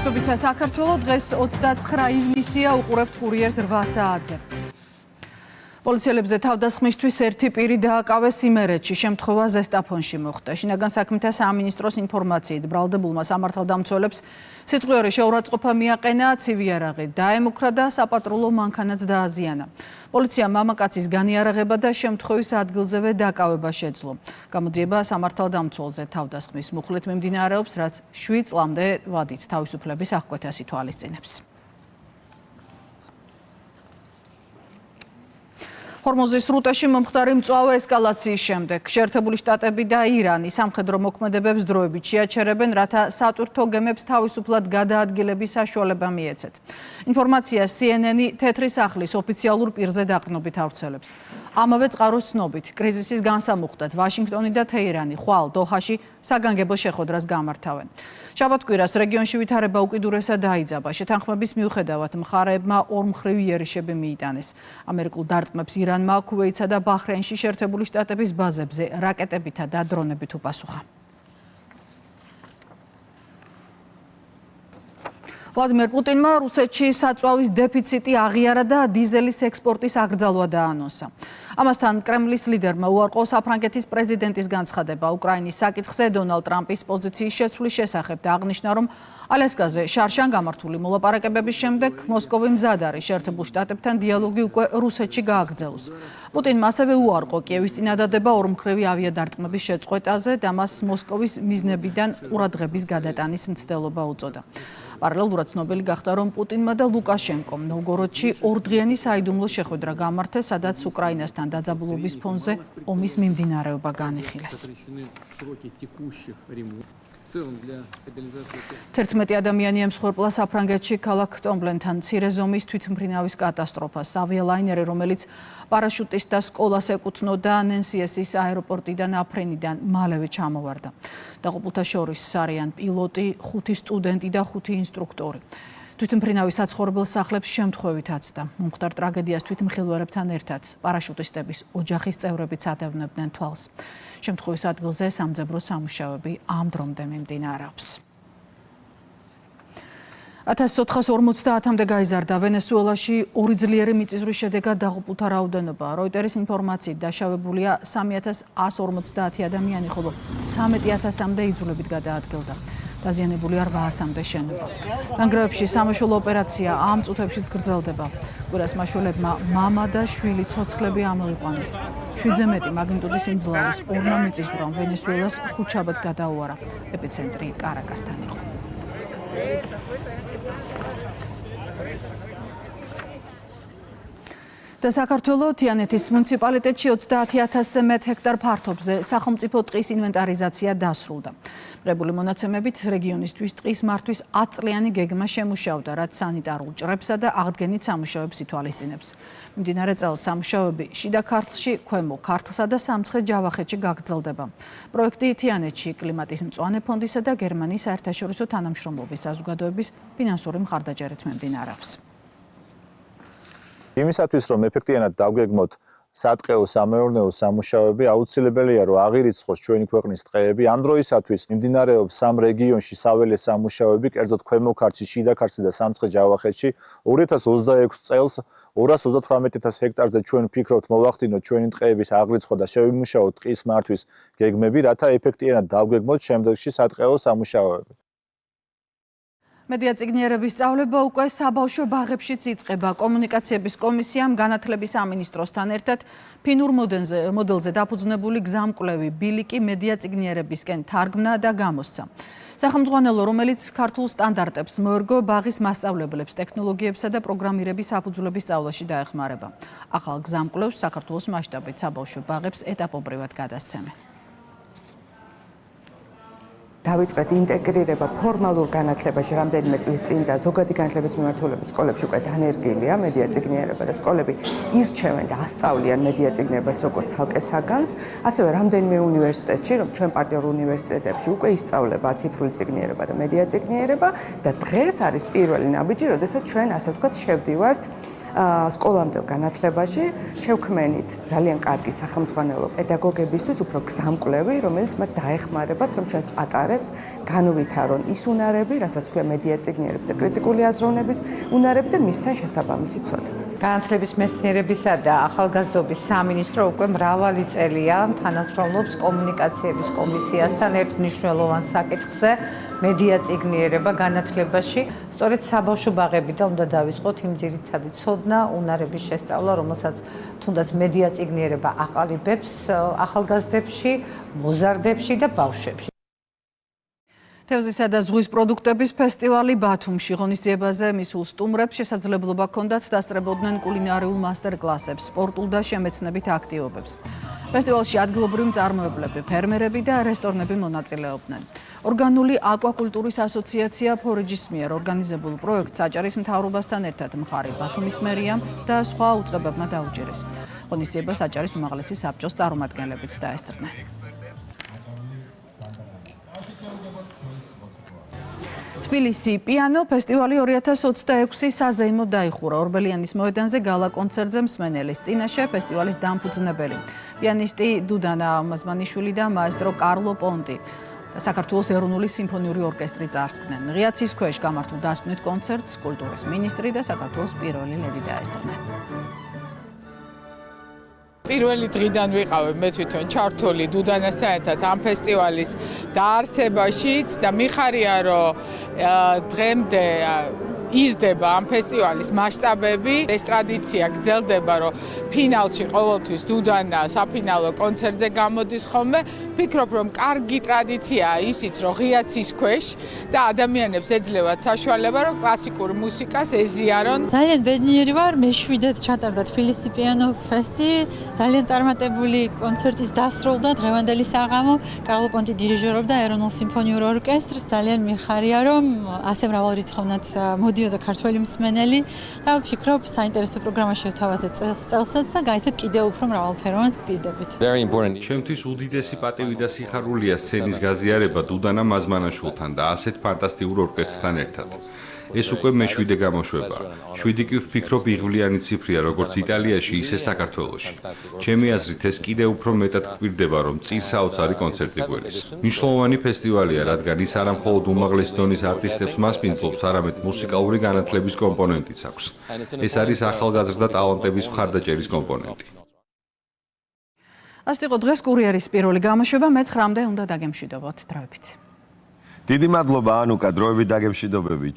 მადლობისა საქართველოს დღეს 29 ივნისია უყურებთ კურიერს 8 საათზე. პოლიციელებზე თავდასხმისთვის ერთი პირი დააკავეს იმერეთში, შემთხვევა ზესტაფონში მოხდა. შინაგან საქმეთა სამინისტროს ინფორმაციით ბრალდებულმა სამართალდამცველებს სიტყვიერი შეურაცხყოფა მიაყენა, ცივი იარაღი დაემუქრა და საპატრულო მანქანაც დააზიანა. პოლიციამ მამაკაცის განიარაღება და შემთხვევის ადგილზევე დაკავება შეძლო. გამოძიება სამართალდამცველზე თავდასხმის მუხლით მიმდინარეობს, რაც 7 წლამდე ვადით თავისუფლების აღკვეთას ითვალისწინებს. ჰორმუზის სრუტეში მომხდარი მწვავე ესკალაციის შემდეგ შეერთებული შტატები და ირანი სამხედრო მოქმედებებს დროებით შეაჩერებენ, რათა სატვირთო გემებს თავისუფლად გადაადგილების საშუალება მიეცეთ. ინფორმაციას CNN-ი თეთრი სახლის ოფიციალურ პირზე დაყრდნობით ავრცელებს. ამავე წყაროს ცნობით, კრიზისის განსამუხტად ვაშინგტონი და თეირანი ხვალ დოჰაში საგანგებო შეხვედრას გამართავენ. შაბათ-კვირას რეგიონში ვითარება უკიდურესად დაიძაბა. შეთანხმების მიუხედავად მხარეებმა ორმხრივი იერიშები მიიტანეს. ამერიკულ დარტყმებს ირანმა ქუვეითსა და ბაჰრეინში შეერთებული შტატების ბაზებზე რაკეტებითა და დრონებით უპასუხა. ვლადიმერ პუტინმა რუსეთში საწვავის დეფიციტი აღიარა და დიზელის ექსპორტის აკრძალვა დაანონსა. ამასთან კრემლის ლიდერმა უარყო საფრანგეთის პრეზიდენტის განცხადება უკრაინის საკითხზე დონალდ ტრამპის პოზიციის შეცვლის შესახებ და აღნიშნა, რომ ალესკაზე შარშან გამართული მოლაპარაკებების შემდეგ მოსკოვი მზად არის შეერთებულ შტატებთან დიალოგი უკვე რუსეთში გააგრძელოს. პუტინმა ასევე უარყო კიევის წინადადება ორმხრივი ავიადარტყმების შეწყვეტაზე და მას მოსკოვის მიზნებიდან ყურადღების გადატანის მცდელობა უწოდა. პარალელურად ცნობილი გახდა, რომ პუტინმა და ლუკაშენკომ ნოვგოროდში ორდღიანი საიდუმლო შეხვედრა გამართეს, სადაც უკრაინასთან დაძაბულობის ფონზე ომის მიმდინარეობა განიხილეს. 11 ადამიანი ემსხვერპლა საფრანგეთში ქალაქ ტომბლენთან მცირე ზომის თვითმფრინავის კატასტროფას. ავიალაინერი, რომელიც პარაშუტისტთა სკოლას ეკუთვნოდა, ნენსიესის აეროპორტიდან აფრენიდან მალევე ჩამოვარდა. დაღუპულთა შორის არიან პილოტი, 5 სტუდენტი და 5 ინსტრუქტორი. თვითმფრინავის საცხოვრებელ სახლებს შემთხვევით აცდა. მომხდარ ტრაგედიას თვითმხილველებთან ერთად პარაშუტისტების ოჯახის წევრებიც ატევნებდნენ თვალს. შემთხვევის ადგილზე სამძებრო სამუშაოები ამ დრომდე მიმდინარეობს. 1450-მდე გაიზარდა ვენესუელაში 2 ძლიერი მიწისძვრის შედეგად დაღუპულთა რაოდენობა. როიტერის ინფორმაციით დაშავებულია 3150 ადამიანი, ხოლო 13000-მდე იძულებით გადაადგილდა. დაზიანებულია 800-მდე შენობა. ნანგრევებში სამაშველო ოპერაცია ამ წუთებშიც გრძელდება. კვირას მაშველებმა მამა და შვილი ცოცხლები ამოიყვანეს. 7-ზე მეტი მაგნიტუდის სიმძლავრის ორმა მიწისძვრამ ვენესუელას 5 შაბათს გადაუარა. ეპიცენტრი კარაკასთან იყო. და საქართველოს თიანეთის მუნიციპალიტეტში 30000-ზე მეტ ჰექტარ ფართობზე სახელმწიფო ტყის ინვენტარიზაცია დასრულდა. მიღებული მონაცემებით რეგიონისთვის ტყის მართვის 10 წლიანი გეგმა შემუშავდა, რაც სანიტარულ ჭრებსა და აღდგენით სამუშაოებს ითვალისწინებს. მიმდინარე წელს სამუშაოები შიდა ქართლში, ქვემო ქართლსა და სამცხე-ჯავახეთში გაგრძელდება. პროექტი თიანეთში კლიმატის მწვანე ფონდისა და გერმანიის საერთაშორისო თანამშრომლობის საზოგადოების ფინანსური მხარდაჭერით მიმდინარეობს. იმისათვის, რომ ეფექტიანად დავგეგმოთ სატყეო სამეურნეო სამუშაოები, აუცილებელია, რომ აღირიცხოს ჩვენი ქვეყნის ტყეები. ამ დროისათვის მიმდინარეობს 3 რეგიონში საველე სამუშაოები, კერძოდ ქვემო ქართლში, შიდა ქართლში და სამცხე-ჯავახეთში. 2026 წელს 238000 ჰექტარზე ჩვენ ვფიქრობთ მოვახდინოთ ჩვენი ტყეების აღრიცხვა და შევიმუშაოთ ტყის მართვის გეგმები, რათა ეფექტიანად დავგეგმოთ შემდეგში სატყეო სამუშაოები. მედია წიგნიერების სწავლება უკვე საბავშვო ბაღებშიც იწყება. კომუნიკაციების კომისიამ განათლების სამინისტროსთან ერთად ფინურ მოდელზე დაფუძნებული გზამკვლევი ბილიკი მედია წიგნიერებისკენ თარგმნა და გამოსცა. სახელმძღვანელო, რომელიც ქართულ სტანდარტებს მოერგო, ბაღის მასწავლებლებს ტექნოლოგიებსა და პროგრამირების საფუძვლების სწავლაში დაეხმარება. ახალ გზამკვლევს საქართველოს მასშტაბით საბავშვო ბაღებს ეტაპობრივად გადასცემენ. დავიწყეთ ინტეგრირება ფორმალურ განათლებაში რამდენიმე წლის წინ და ზოგადი განათლების მიმართულებით სკოლებში უკვე დანერგილია მედია წიგნიერება და სკოლები ირჩევენ და ასწავლიან მედია წიგნიერებას როგორც ცალკე საგანს, ასევე რამდენიმე უნივერსიტეტში, რომ ჩვენ პარტნიორ უნივერსიტეტებში უკვე ისწავლება ციფრული წიგნიერება და მედია წიგნიერება და დღეს არის პირველი ნაბიჯი, როდესაც ჩვენ ასე ვთქვათ შევდივართ სკოლამდელ განათლებაში შევქმენით ძალიან კარგი სახელმძღვანელო პედაგოგებისთვის უფრო გზამკვლევი, რომელიც მათ დაეხმარებათ, რომ ჩვენს პატარებს განუვითარონ ის უნარები, რასაც ქვია მედია წიგნიერების და კრიტიკული აზროვნების უნარები და მისცენ შესაბამისი ცოდნა. განათლების მეცნიერებისა და ახალგაზრდობის სამინისტრო უკვე მრავალი წელია თანამშრომლობს კომუნიკაციების კომისიასთან ერთ მნიშვნელოვან საკითხზე მედია წიგნიერება განათლებაში. სწორედ საბავშვო ბაღებიდან უნდა დავიწყოთ იმ ძირითადი ცოდნა, უნარების შესწავლა, რომელსაც თუნდაც მედია წიგნიერება აყალიბებს ახალგაზრდებში, მოზარდებში და ბავშვებში. თევზისა და ზღვის პროდუქტების ფესტივალი ბათუმში ღონისძიებაზე მისულ სტუმრებს შესაძლებლობა ჰქონდათ დასწრებოდნენ კულინარიულ მასტერკლასებს, სპორტულ და შემეცნებით აქტივობებს. ფესტივალში ადგილობრივი მწარმოებლები, ფერმერები და რესტორნები მონაწილეობდნენ. ორგანული აკვაკულტურის ასოციაცია ფორეჯის მიერ ორგანიზებულ პროექტს აჭარის მთავრობასთან ერთად მხარი ბათუმის მერიამ და სხვა უწყებებმა დაუჭერეს. ღონისძიებას აჭარის უმაღლესი საბჭოს წარმომადგენლებიც დაესწრნენ. თბილისი პიანო ფესტივალი 2026 საზეიმოდ დაიხურა. ორბელიანის მოედანზე გალა კონცერტზე მსმენელის წინაშე ფესტივალის დამფუძნებელი პიანისტი დუდანა მაზმანიშვილი და მაესტრო კარლო პონტი საქართველოს ეროვნული სიმფონიური ორკესტრი წარსდგნენ. ღიაცის ქვეშ გამართულ დასკვნით კონცერტს კულტურის მინისტრი და საქართველოს პირველი ლედი დაესწრნენ. პირველი დღიდან ვიყავი მე თვითონ ჩართული დუდანასთან ერთად ამ ფესტივალის დაარსებაშიც და მიხარია რომ დღემდე იზრდება ამ ფესტივალის მასშტაბები. ეს ტრადიცია გრძელდება, რომ ფინალში ყოველთვის დუდანა საფინალო კონცერტზე გამოდის ხოლმე. ვფიქრობ, რომ კარგი ტრადიციაა ისიც, რომ ღიაცის ქვეშ და ადამიანებს ეძლევათ საშუალება, რომ კლასიკურ მუსიკას ეზიარონ. ძალიან ბედნიერი ვარ, მეშვიდად ჩატარდა თბილისი პიანო ფესტი. ძალიან წარმატებული კონცერტის დასრულდა დღევანდელი საღამო. კარლო პონტი დირიჟორობდა ეროვნულ სიმფონიურ ორკესტრს. ძალიან მიხარია, რომ ასე მრავალრიცხოვნად მოდიოდა ქართველი მსმენელი და ვფიქრობ, საინტერესო პროგრამა შევთავაზეთ წელსაც და გაიცეთ კიდევ უფრო მრავალფეროვანს გვპირდებით. ჩემთვის უდიდესი პატივი და სიხარულია სცენის გაზიარება დუდანა მაზმანაშვილთან და ასეთ ფანტასტიკურ ორკესტრთან ერთად. ეს უკვე მეშვიდე გამოშვება. 7 კი ვფიქრობ იღვლიანი ციფრია როგორც იტალიაში, ისე საქართველოში. ჩემი აზრით ეს კიდევ უფრო მეტად გვპირდება, რომ წირსაოცარი კონცერტი გველის. მნიშვნელოვანი ფესტივალია, რადგან ის არა მხოლოდ უმაღლესი დონის არტისტებს მასპინძლობს, არამედ მუსიკალური განათლების კომპონენტიც აქვს. ეს არის ახალგაზრდა ტალანტების მხარდაჭერის კომპონენტი. ასეთ იყო დღეს კურიერის პირველი გამოშვება, მე 9-მდე უნდა დაგემშვიდობოთ. დროებით. დიდი მადლობა ანუკა, დროებით დაგემშვიდობებით.